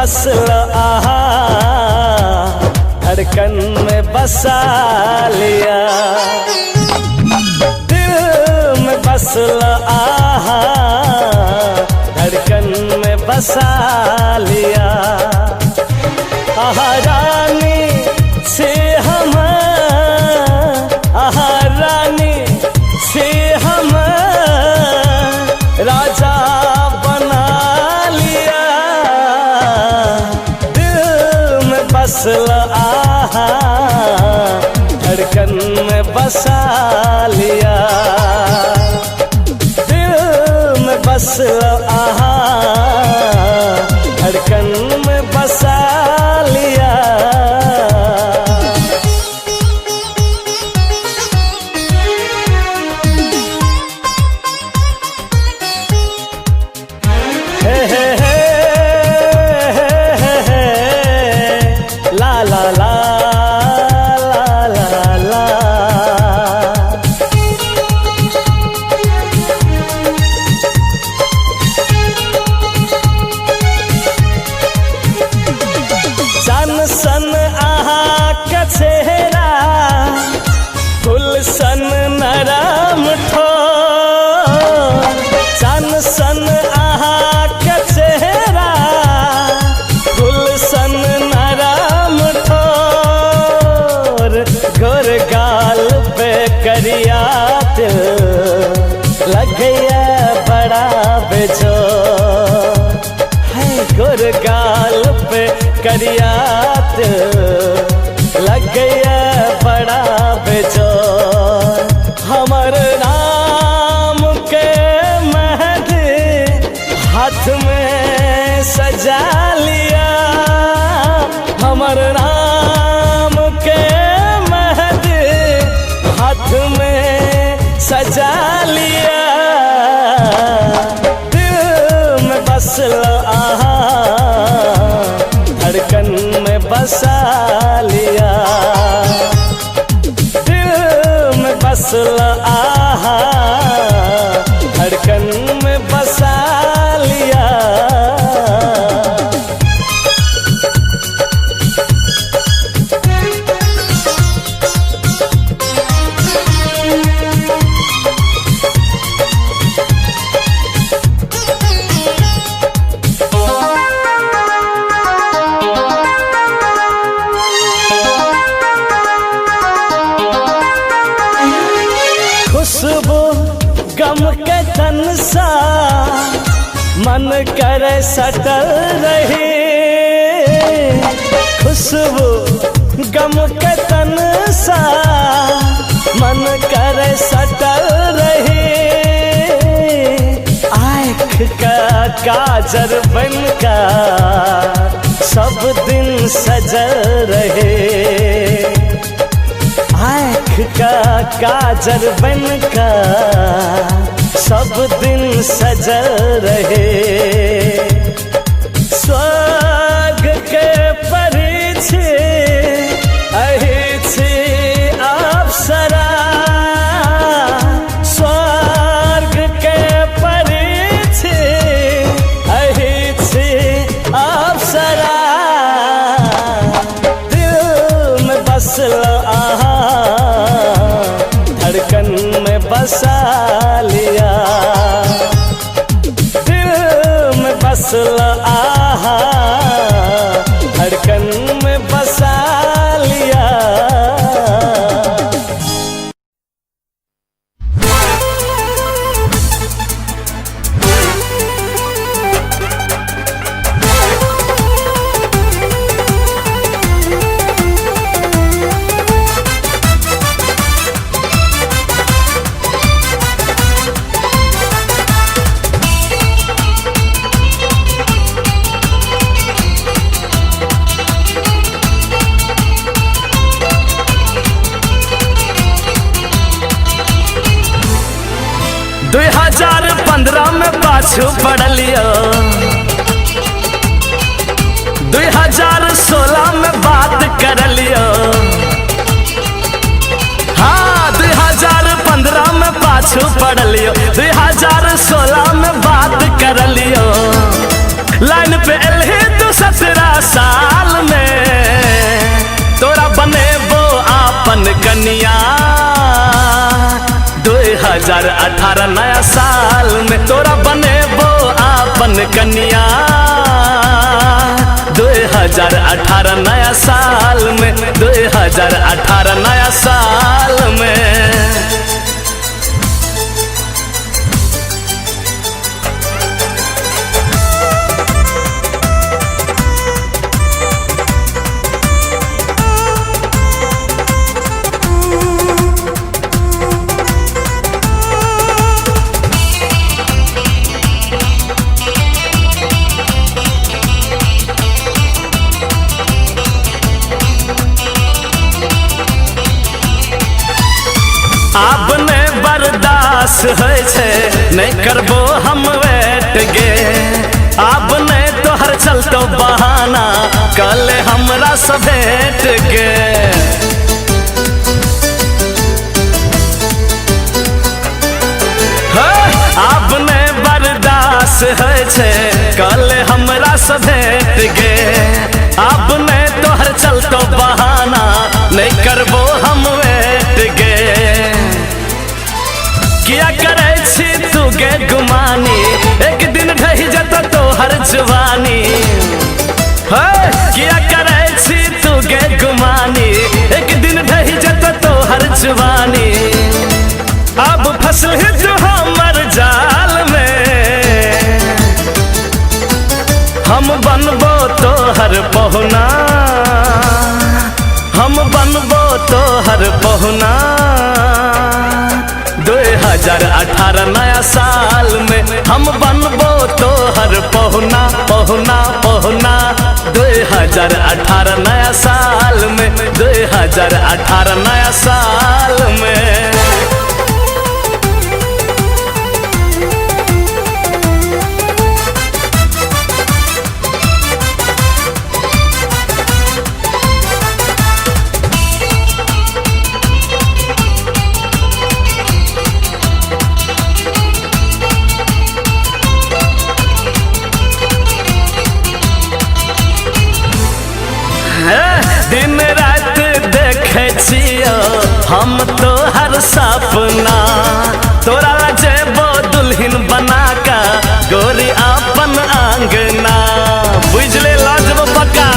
बसल आहा धड़कन में बसा लिया। दिल में बसल आहा धड़कन में बसा लिया। आहा रानी से हम आहा रानी से हम राजा बना लिया। दिल में बसल आहा धड़कन में बसा लिया। दिल में बसल आहा धड़कन में बसा लिया। हे हे हे हे हे ला ला ला ला ला। सन सन आहा का चेहरा फूल सन नरम ठोर। सन सन आहा का चेहरा फूल सन नरम ठोर। गोर गाल पे करिया दिल लग गया बड़ा बेजोर। है गोर गाल पे करिया लग गया बड़ा बेजोर। हमर नाम के मेहंदी हाथ में सजा लिया। हमर नाम के मेहंदी हाथ में सजा लिया। दिल में बसल आहा धड़कन में बसा लिया। दिल में बसल आहा धड़कन में बसा लिया। खुशबू गम के तन सा मन करे सटल रही। खुशबू गम के तन सा मन करे सटल रही। आँख का काजर बनका सब दिन सजल रहे। आँख का काजर बनका सब दिन सजल रहे। स्वर्ग के परी छी अहि छी अप्सरा। स्वर्ग के परी छी अहि छी अप्सरा। दिल में बसल आहा धड़कन में बसा लिया। दिल में बसल आहा धड़कन में बसा लिया। पाछू पड़लियो 2016 में बात कर लियो। हाँ 2015 में पाछू पड़लियो 2016 में बात कर लियो। लाइन पे एलही तू 17 2018 नया साल में तोरा बनेबो आपन कन्या। 2018 नया साल में 2018 नया साल में। आब नहीं बर्दाश्त है छे, नहीं करबो हम वेट गे। आब नहीं तोहर चलतो बहाना, कल हमरा से भेट गे। आब नहीं बर्दाश्त है छे, कल हमरा से भेट गे। आब नहीं तोहर चलतो बहाना, नहीं करबो हम वेट गे। किया करे छी तू गे गुमानी, एक दिन ढही जता तोहर जवानी। किया करे छी तू गे गुमानी, एक दिन ढही जता तोहर जवानी। अब फसल है तू हमर जाल में, हम बनबो तोहर पहुना, हम बनबो तोहर पहुना। 2018 नया साल में हम बनबो तोहर पहुना पहुना पहुना। 2018 नया साल में 2018 नया साल में। दिन रात देखे छियो हम तो हर सपना, तोरा जेबो दुल्हन बना का गोरी अपन आंगना। बुझले लाजबो पक्का।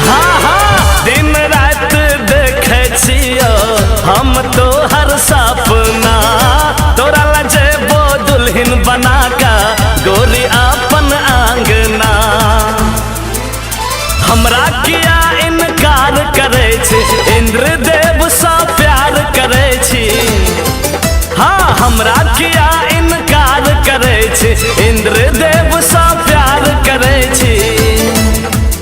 हाँ हाँ दिन रात देखे छियो हम तो हर सपना, तोरा जेबो दुल्हन बना का गोरी अपन आंगना। हमरा किया इनकार करे छी, इंद्रदेव सा प्यार करे छी। हाँ हमरा किया इनकार करे छी, इंद्रदेव सा प्यार करे छी।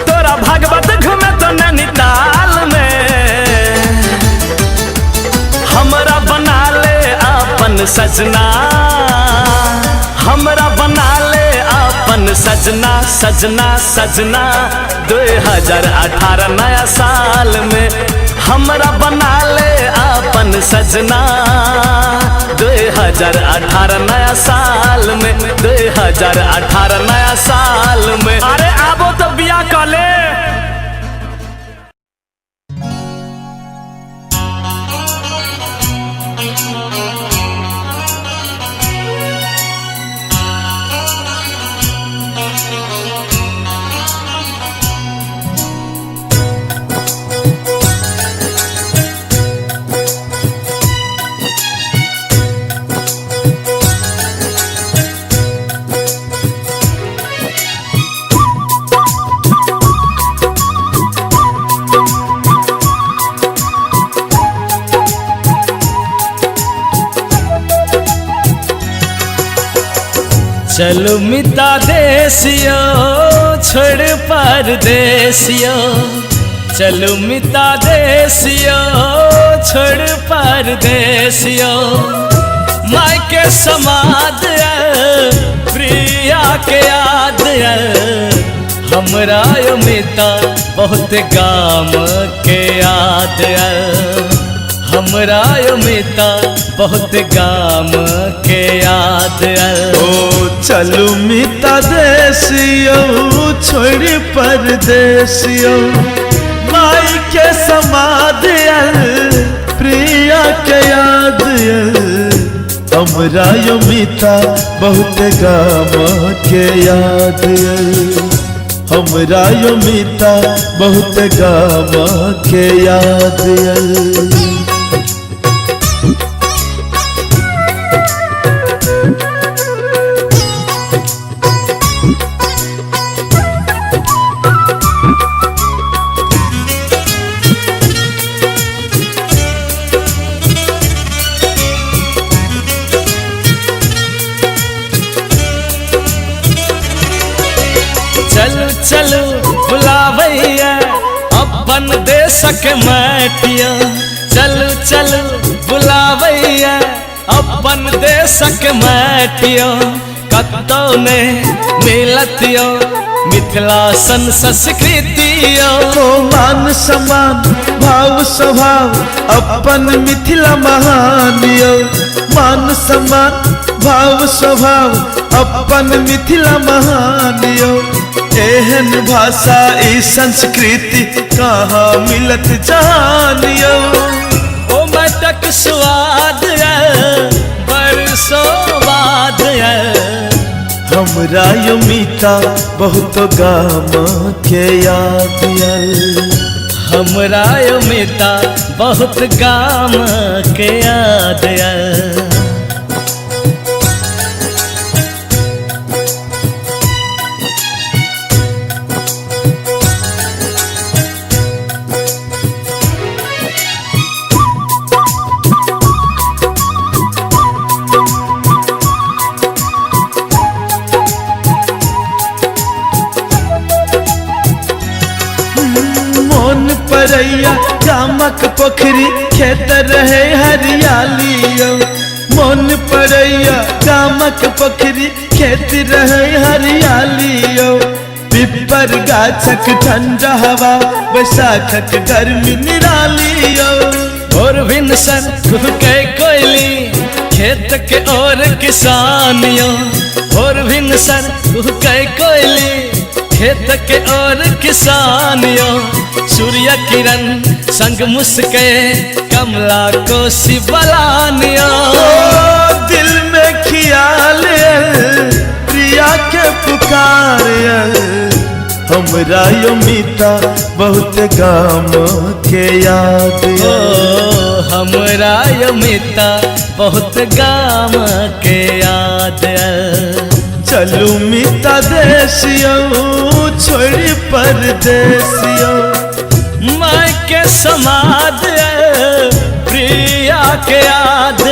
तोरा भागवत घूमे तो नैनीताल में, हमरा बना ले अपन सजना, हमरा बना ले अपन सजना सजना सजना। 2018 नया साल में हमरा बना ले अपन सजना। 2018 नया साल में 2018 नया साल में। अरे आबो तो बिया कर ले। चलो मिता देसियो छोड़ परदेसियो, चलो मिता देसियो छोड़ परदेसियो। माय के समाद प्रिया के याद हमरा यो मिता बहुत गाम के याद। हमरा यो मिता बहुत गाम के याद। ओ चलू मिता देसियो छोड़ परदेसियो, माई के समाद प्रिय के याद हमरा यमिता बहुत गाम के याद हमरा यमिता बहुत गाम के याद चलू चलू बुलावैया अपन देशक माटिया, चलू चलू बुलावैया अपन देशक माटिया, कतौ ने मिलतियो मिथिला सन संस्कृतियो। ओ मान सम्मान भाव स्वभाव अपन मिथिला महान यो, मान सम्मान भाव स्वभाव अपन मिथिला महान यो। एहन भाषा ई संस्कृति कहाँ मिलत जान यो। ओ मटक स्वाद बरसों बाद हमरा यमिता बहुत गाम के याद हमरा यमिता बहुत गाम के याद परैया गामक पोखरी खेत रहे हरियाली, मन परैया गामक पोखरी खेत रहे हरियाली। पिपर गाछक ठंडा हवा बैसाखक गर्मी निराली। और भिनसर कुहके कोयली खेत के और किसानियों, और भिनसर कुहके कोयली खेत के और किसानियों। सूर्य किरण संग मुस्के कमला को सिबलानिया। दिल में खियाल प्रिया के पुकार हमरा यमिता बहुत गाम के याद हमरा यमिता बहुत गाम के याद। चलू मिता देशियो छोड़ी परदेसियो, माय के समाद प्रिया के याद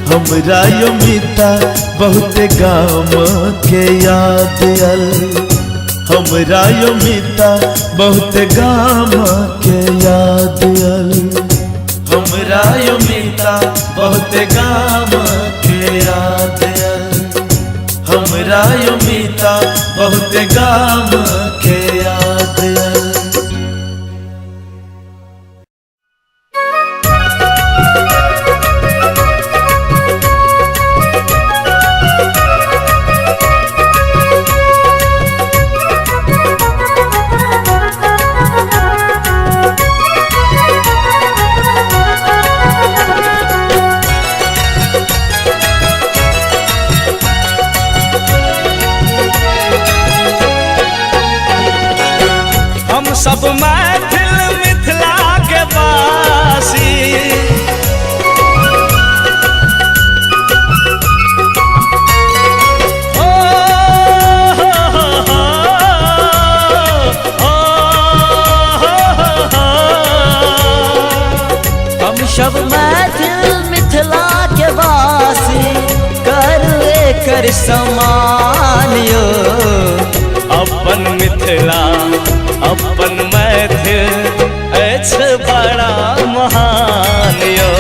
हमरा यमिता बहुत गाम के याद हमरा यमिता बहुत गाम के याद हमरा यमिता बहुत गाम के याद हमरा यमिता बहुत गाम के याद। सब मैथिल मिथिला के वासी, ओ हम सब मैथिल मिथिला के वासी कर एकर सम्मानियो। अपन मिथिला अपन मैथिल अछि बड़ा महान यो।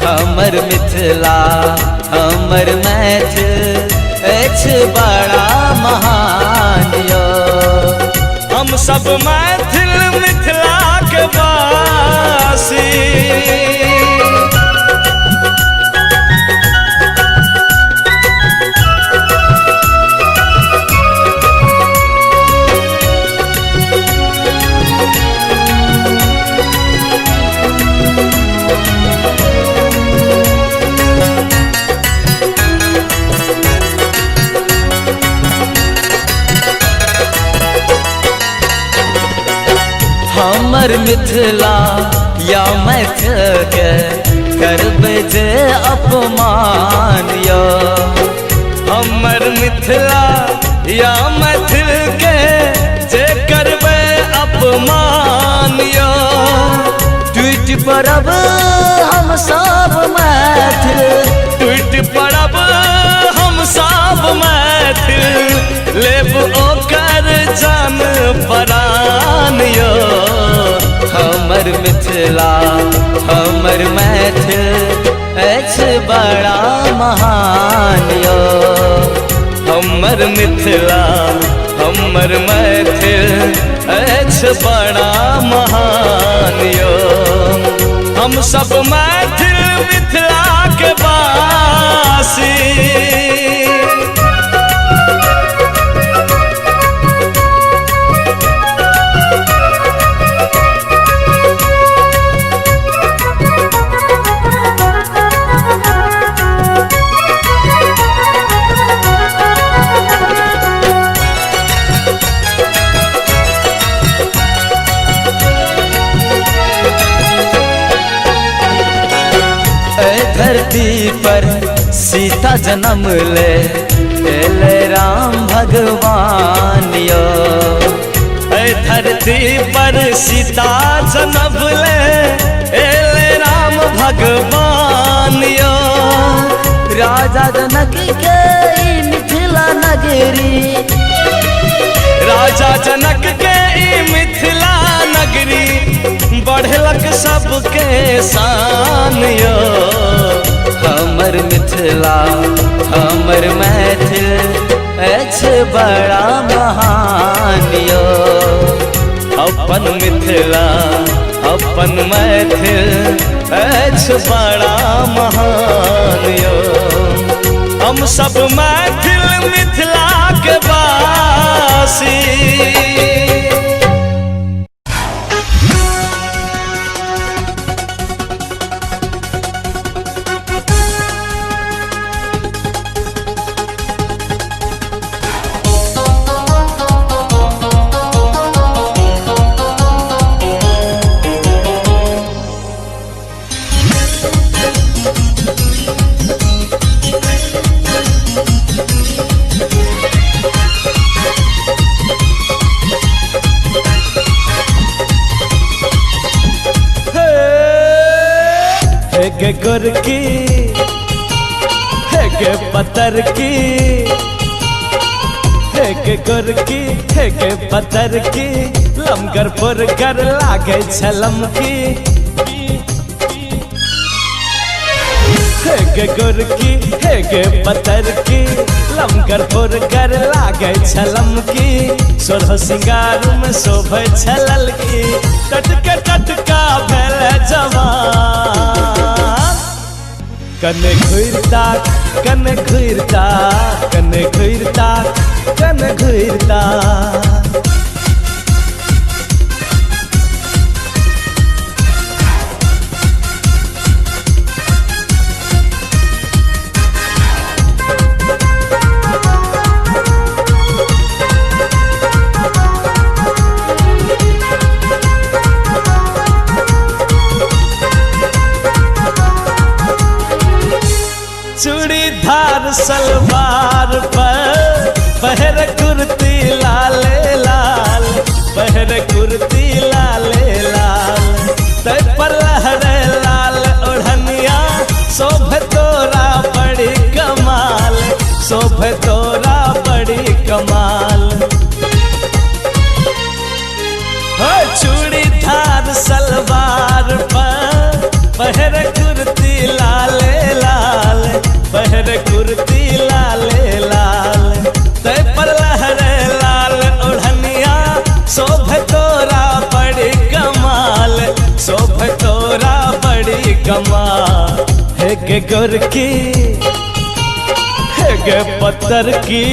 हमर मिथिला हमर मैथिल अछि बड़ा महान यो। हम सब मैथिल मिथिला के वासी, हमर मिथिला या मैथिल के करबै जे अपमान यो। हमर मिथिला या मैथिल के जे करबै अपमान यो। ट्वीट परब हम सब मैथिल, ट्वीट पड़ब हम सब मैथिल, लेब ओकर जान परान यो। हमर मिथिला हमर मैथिल अछि बड़ा महान यो। हमर मिथिला हमर मैथिल अछि बड़ा महान यो। हम सब मैथिल मिथिला के वासी, धरती पर सीता जन्म ले एले राम भगवान यो। धरती पर सीता जन्म ले एले राम भगवान यो। राजा जनक के ई मिथिला नगरी, राजा जनक के ई मिथिला नगरी, बढ़लक सबके शान यो। हमर मिथिला हमर मैथिल अछि बड़ा महान यो। अपन मिथिला अपन मैथिल अछि बड़ा महान यो। हम सब मैथिल मिथिला के वासी, हे गोरकी हे पतर की, हे गोरकी हे पतर की, लमगर पर कर लागे छलम की। हे गोरकी हे पतर की, लमगर पर कर लागे छलम की। सोरह सिंगार में शोभे छलल की, टटका टटका भेल जवान। कने घुरता कने घुरता कने घुरता कने घुरता, चूड़ीदार सलवार पर पहर कुर्ती लाले लाल, पहर कुर्ती लाले लाल। तै पर लहरे लाल ओढ़निया, शोभे तोरा बड़ी कमाल, शोभे तोरा बड़ी कमाल। हो चूड़ीदार सलवार पर पहर कुर्ती लाले लाल, पहर कुर्ती लाले लाल। तै पर लहरे लाल ओढ़निया, शोभे तोरा बड़ी कमाल, शोभे तोरा बड़ी कमाल। हे गे गोरकी हे गे पत्थर की,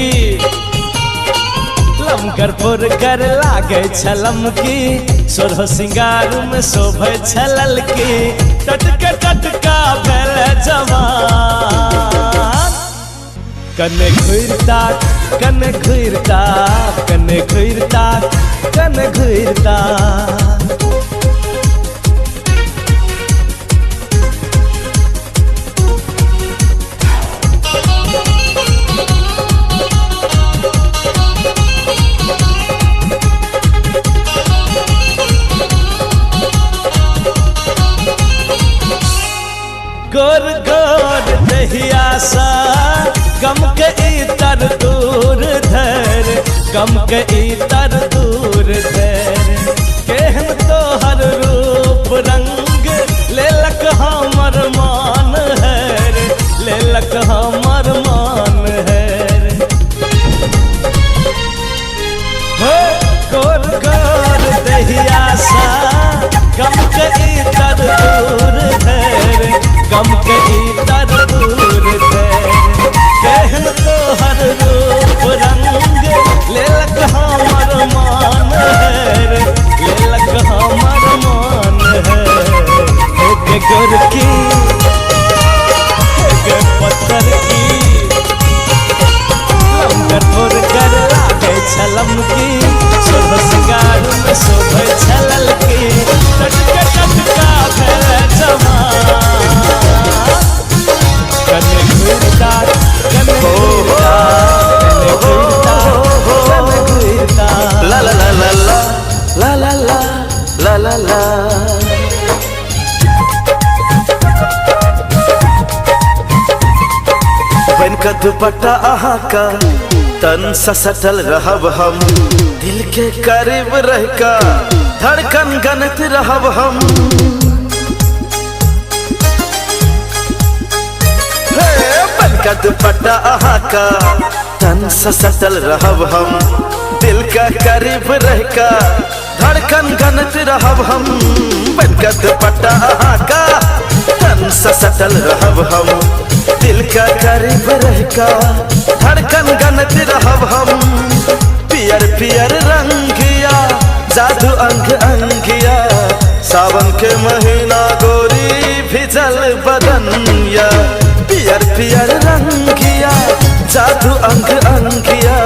लमगर पर कर लागे छलम की। सोरह सिंगार में शोभे छलल की, टटका टटका भेल जवान। कने घुरता कने घुरता कने घुरता कने घुरता। गम के इतर दूर धैर केहन तोहर रूप रंग लेलक हमर मान है रे, लेलक हमर मान है रे। हो गोर गोर दहिया सा गम के इतर दूर धैर गम के इतर दूर धैर केहन तोहर रूप रंग लेलक हमर मान है रे, लेलक हमर मान है। एक गोरकी एक पत्थर की लंगर थोर कर लागे छलम की शोभ सिंगार में शोभे छलल की टटका टटका भेल जवान कने घुरता कने घुरता कने घुरता कने घुरता ला ला ला ला ला ला ला ला ला ला। बन का दुपट्टा आहा का तन सा सटल रहब हम दिल के करीब रह का धड़कन गनत रहब हम। बन का दुपट्टा आहा का तन सा सटल रहब हम दिल का करीब रह का धड़कन गनत रहब हम। बन का दुपट्टा आहा का तन सा सटल रहब हम दिल का करीब रह का धड़कन गनत रहब हम। पियर पियर रंगिया जादू अंग अंगिया सावन के महीना गोरी भिजल बदनिया। पियर पियर रंगिया जादू अंग अंगिया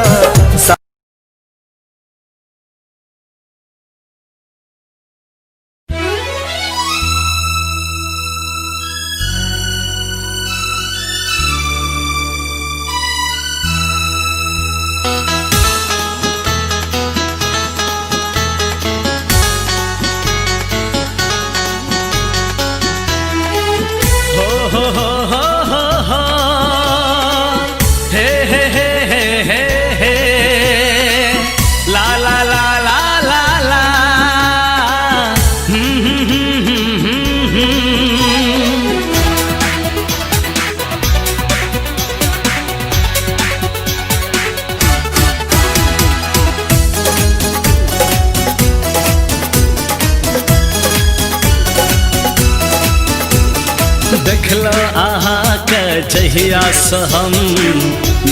देखलो अहाँ के जहिया से हम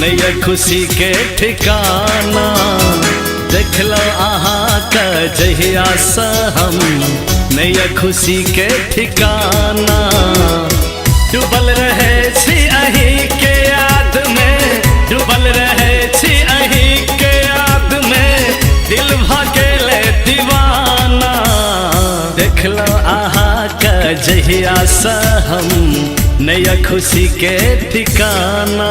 नया खुशी के ठिकाना। देखलो अहाँ के जहिया से हम नया खुशी के ठिकाना। डूबल रहे छी अहीं के याद में, डूबल रहे छी अहीं के याद में, दिल भगेले दीवाना। देखलो अहाँ के जहिया से हम नया खुशी के ठिकाना।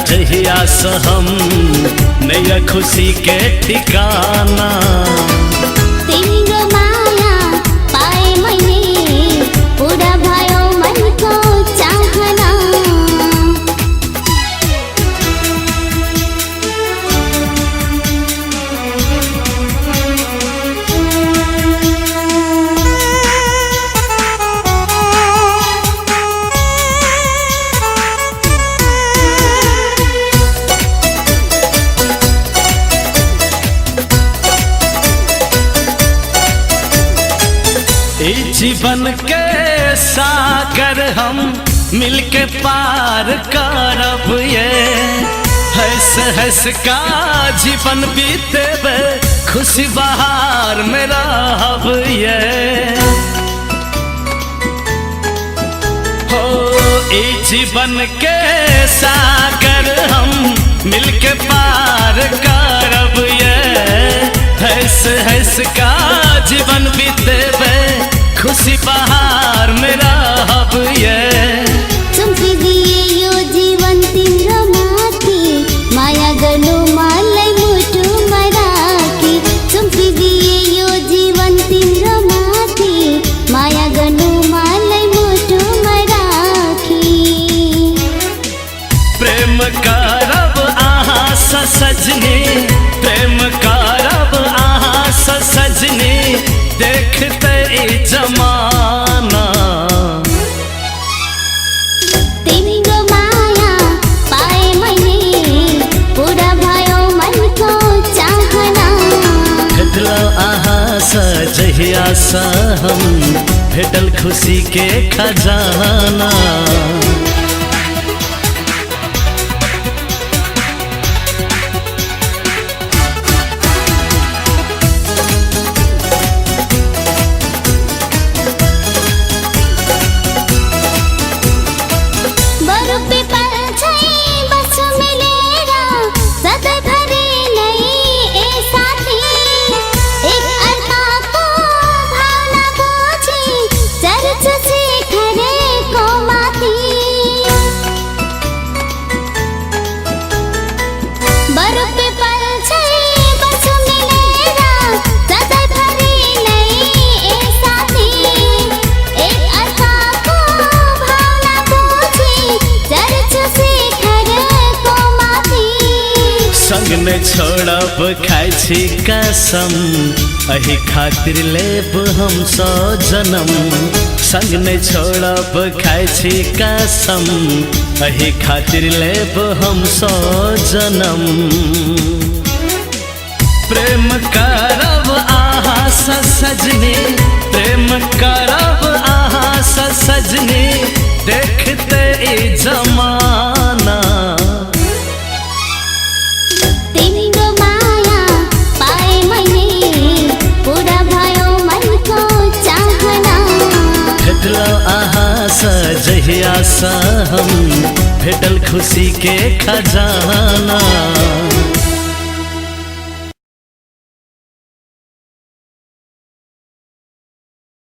जहिया से हम नया खुशी के ठिकाना। तेरी माया पाए मैंने पूरा भयो मन को चाहना। जीवन के सागर हम मिलके पार करब ये, हंस हंस का जीवन बीतेबे खुशी बहार में रहब ये। हो ई जीवन के सागर हम मिलके पार करब ये हंस हंस का जीवन बीतेबे खुशी बहार में रहब ये चुम्पी दिए यो जीवन तिम्रो माथि माया गर्नु मलाई मुटु मराकी चुम्पी दिए यो जीवन तिम्रो माथि माया गर्नु मलाई मुटु मराकी प्रेम करब आहा सजनी प्रेम करब आहा सजनी देखते ई जमाना तिम्रो माया पाए मैले पुरा भयो मनको चाहना भेटल आहा सजहिया सा हम भेटल खुशी के खजाना बरु पिपल छै बस मिलेर सधैँभरि नै ए साथी एक अर्काको भावना बुझी चर्च शिखरको माथि बरु पिपल छै बस मिलेर सधैँभरि नै ए साथी एक अर्काको भावना बुझी चर्च शिखरको माथि संग ने छोड़ब खाइ छी कसम अही खातिर लेब हम 100 जन्म संग ने छोड़ब खाइ छी कसम अही खातिर लेब हम 100 जन्म प्रेम करब आहा सजनी प्रेम करब आहा सजनी देखते ई जमाना तिम्रो माया पाए मैले पुरा भयो मनको चाहना भेटल आहा सजहिया सा हम भेटल खुशी के खजाना